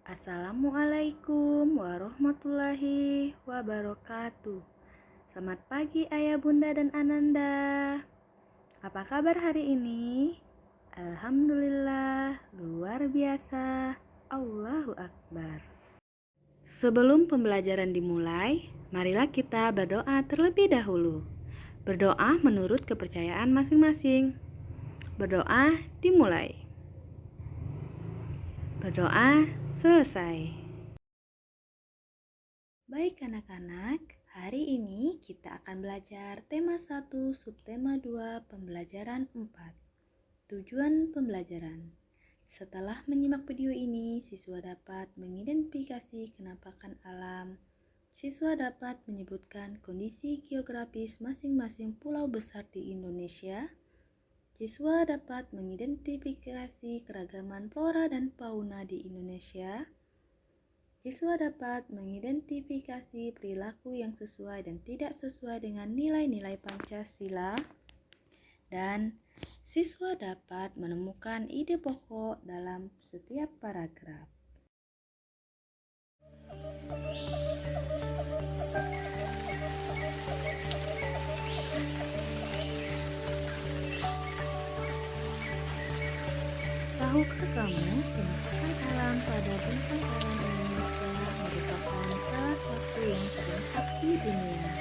Assalamualaikum warahmatullahi wabarakatuh. Selamat pagi Ayah, Bunda, dan Ananda. Apa kabar hari ini? Alhamdulillah, luar biasa. Allahu Akbar. Sebelum pembelajaran dimulai, marilah kita berdoa terlebih dahulu. Berdoa menurut kepercayaan masing-masing. Berdoa dimulai. Berdoa selesai. Baik anak-anak, hari ini kita akan belajar tema 1, subtema 2, pembelajaran 4. Tujuan pembelajaran. Setelah menyimak video ini, siswa dapat mengidentifikasi penampakan alam. Siswa dapat menyebutkan kondisi geografis masing-masing pulau besar di Indonesia. Siswa dapat mengidentifikasi keragaman flora dan fauna di Indonesia. Siswa dapat mengidentifikasi perilaku yang sesuai dan tidak sesuai dengan nilai-nilai Pancasila. Dan siswa dapat menemukan ide pokok dalam setiap paragraf. Tahukah kamu penampakan alam pada bentang alam Indonesia merupakan salah satu yang terlengkap di dunia?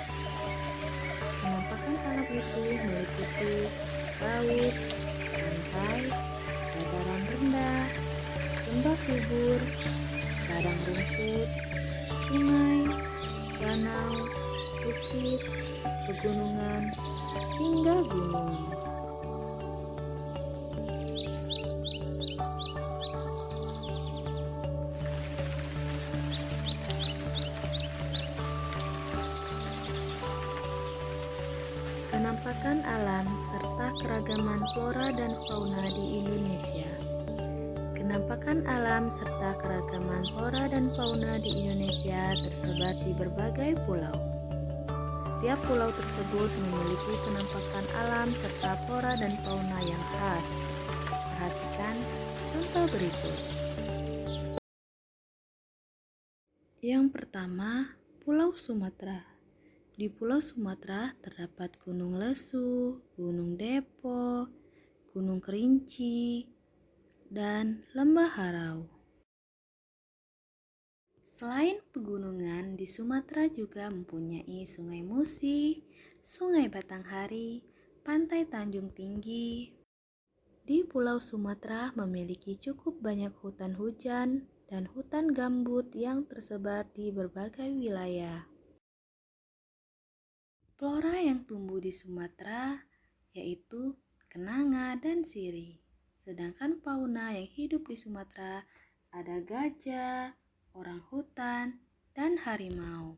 Penampakan alam itu meliputi laut, pantai, dataran rendah, lembah subur, padang rumput, sungai, danau, bukit, pegunungan, hingga gunung. Penampakan alam serta keragaman flora dan fauna di Indonesia. Penampakan alam serta keragaman flora dan fauna di Indonesia tersebar di berbagai pulau. Setiap pulau tersebut memiliki penampakan alam serta flora dan fauna yang khas. Perhatikan contoh berikut. Yang pertama, Pulau Sumatera. Di Pulau Sumatera terdapat Gunung Lesu, Gunung Depo, Gunung Kerinci, dan Lembah Harau. Selain pegunungan, di Sumatera juga mempunyai Sungai Musi, Sungai Batanghari, Pantai Tanjung Tinggi. Di Pulau Sumatera memiliki cukup banyak hutan hujan dan hutan gambut yang tersebar di berbagai wilayah. Flora yang tumbuh di Sumatera yaitu kenanga dan sirih. Sedangkan fauna yang hidup di Sumatera ada gajah, orang hutan, dan harimau.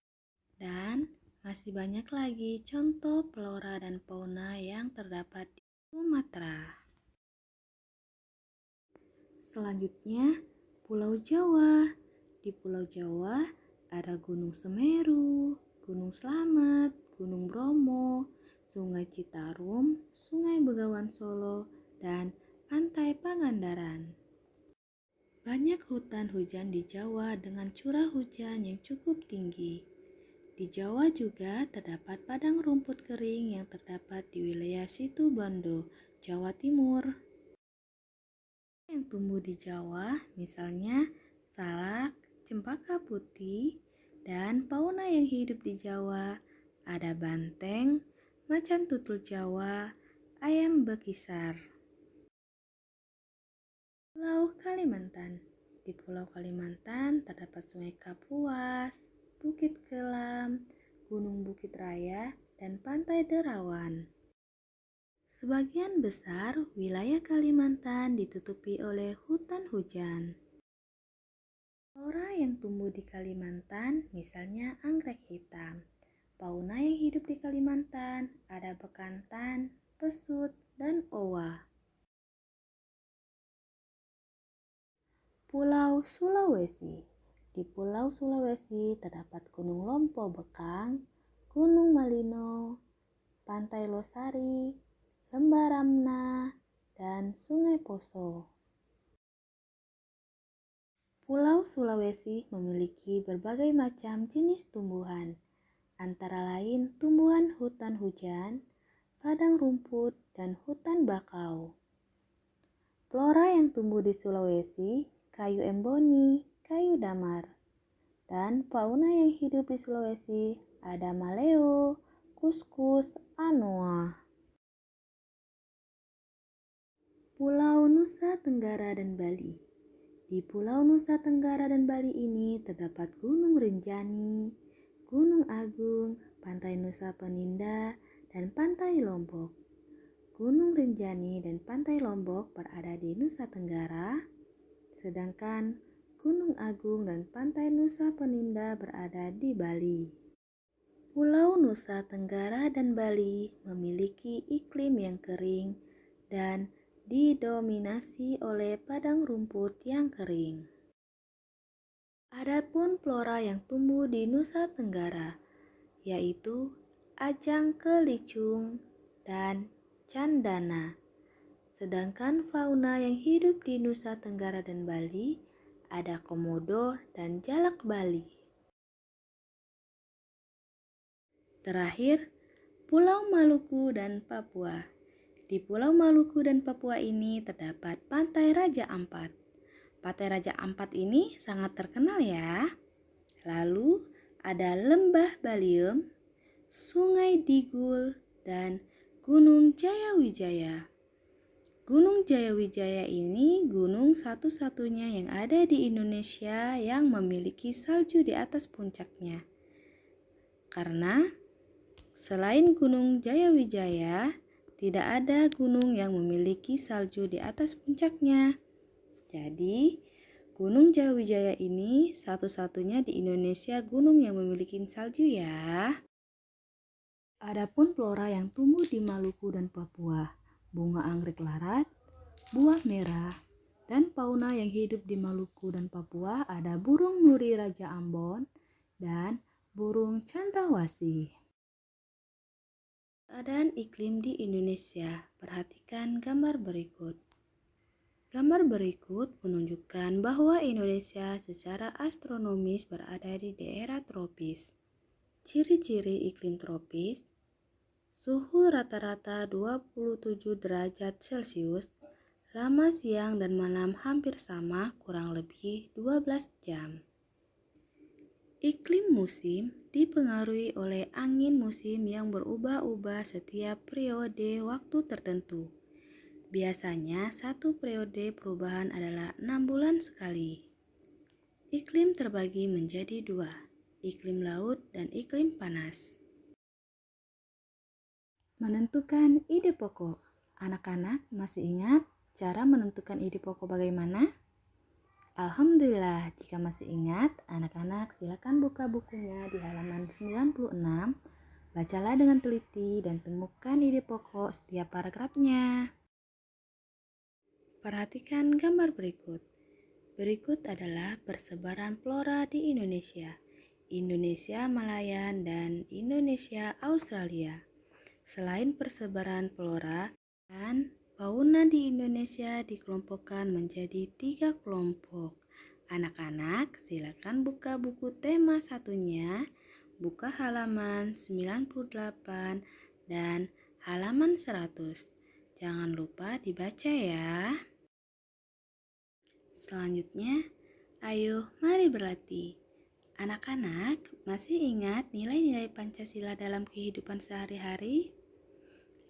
Dan masih banyak lagi contoh flora dan fauna yang terdapat di Sumatera. Selanjutnya, Pulau Jawa. Di Pulau Jawa ada Gunung Semeru, Gunung Slamet, Gunung Bromo, Sungai Citarum, Sungai Begawan Solo, dan Pantai Pangandaran. Banyak hutan hujan di Jawa dengan curah hujan yang cukup tinggi. Di Jawa juga terdapat padang rumput kering yang terdapat di wilayah Situbondo, Jawa Timur. Yang tumbuh di Jawa misalnya salak, cempaka putih, dan fauna yang hidup di Jawa ada banteng, macan tutul Jawa, ayam bekisar. Pulau Kalimantan. Di Pulau Kalimantan terdapat Sungai Kapuas, Bukit Kelam, Gunung Bukit Raya, dan Pantai Derawan. Sebagian besar wilayah Kalimantan ditutupi oleh hutan hujan. Flora yang tumbuh di Kalimantan misalnya anggrek hitam. Fauna yang hidup di Kalimantan ada bekantan, pesut, dan owa. Pulau Sulawesi. Di Pulau Sulawesi terdapat Gunung Lompo Bekang, Gunung Malino, Pantai Losari, Lembah Ramna, dan Sungai Poso. Pulau Sulawesi memiliki berbagai macam jenis tumbuhan, antara lain tumbuhan hutan hujan, padang rumput, dan hutan bakau. Flora yang tumbuh di Sulawesi, kayu emboni, kayu damar. Dan fauna yang hidup di Sulawesi ada maleo, kuskus, anoa. Pulau Nusa Tenggara dan Bali. Di Pulau Nusa Tenggara dan Bali ini terdapat Gunung Rinjani, Gunung Agung, Pantai Nusa Peninda, dan Pantai Lombok. Gunung Rinjani dan Pantai Lombok berada di Nusa Tenggara, sedangkan Gunung Agung dan Pantai Nusa Peninda berada di Bali. Pulau Nusa Tenggara dan Bali memiliki iklim yang kering dan didominasi oleh padang rumput yang kering. Adapun flora yang tumbuh di Nusa Tenggara, yaitu ajang kelicung dan candana. Sedangkan fauna yang hidup di Nusa Tenggara dan Bali ada komodo dan jalak Bali. Terakhir, Pulau Maluku dan Papua. Di Pulau Maluku dan Papua ini terdapat Pantai Raja Ampat. Pantai Raja Ampat ini sangat terkenal ya. Lalu ada Lembah Baliem, Sungai Digul, dan Gunung Jayawijaya. Gunung Jayawijaya ini gunung satu-satunya yang ada di Indonesia yang memiliki salju di atas puncaknya. Karena selain Gunung Jayawijaya, tidak ada gunung yang memiliki salju di atas puncaknya. Jadi, Gunung Jayawijaya ini satu-satunya di Indonesia gunung yang memiliki salju ya. Adapun flora yang tumbuh di Maluku dan Papua, bunga anggrek larat, buah merah, dan fauna yang hidup di Maluku dan Papua ada burung nuri Raja Ambon dan burung cendrawasih. Keadaan iklim di Indonesia, perhatikan gambar berikut. Gambar berikut menunjukkan bahwa Indonesia secara astronomis berada di daerah tropis. Ciri-ciri iklim tropis: suhu rata-rata 27 derajat Celcius, lama siang dan malam hampir sama, kurang lebih 12 jam. Iklim musim dipengaruhi oleh angin musim yang berubah-ubah setiap periode waktu tertentu. Biasanya satu periode perubahan adalah 6 bulan sekali. Iklim terbagi menjadi dua, iklim laut dan iklim panas. Menentukan ide pokok. Anak-anak masih ingat cara menentukan ide pokok bagaimana? Alhamdulillah, jika masih ingat, anak-anak silakan buka bukunya di halaman 96. Bacalah dengan teliti dan temukan ide pokok setiap paragrafnya. Perhatikan gambar berikut. Berikut adalah persebaran flora di Indonesia. Indonesia Malayan dan Indonesia Australia. Selain persebaran flora dan fauna di Indonesia dikelompokkan menjadi 3 kelompok. Anak-anak silakan buka buku tema satunya, buka halaman 98 dan halaman 100. Jangan lupa dibaca ya. Selanjutnya, ayo mari berlatih. Anak-anak masih ingat nilai-nilai Pancasila dalam kehidupan sehari-hari?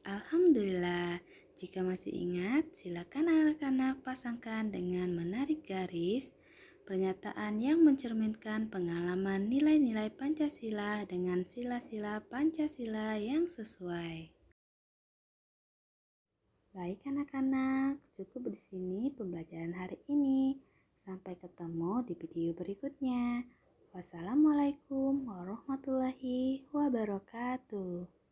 Alhamdulillah, jika masih ingat, silakan anak-anak pasangkan dengan menarik garis pernyataan yang mencerminkan pengalaman nilai-nilai Pancasila dengan sila-sila Pancasila yang sesuai. Baik anak-anak, cukup di sini pembelajaran hari ini. Sampai ketemu di video berikutnya. Wassalamualaikum warahmatullahi wabarakatuh.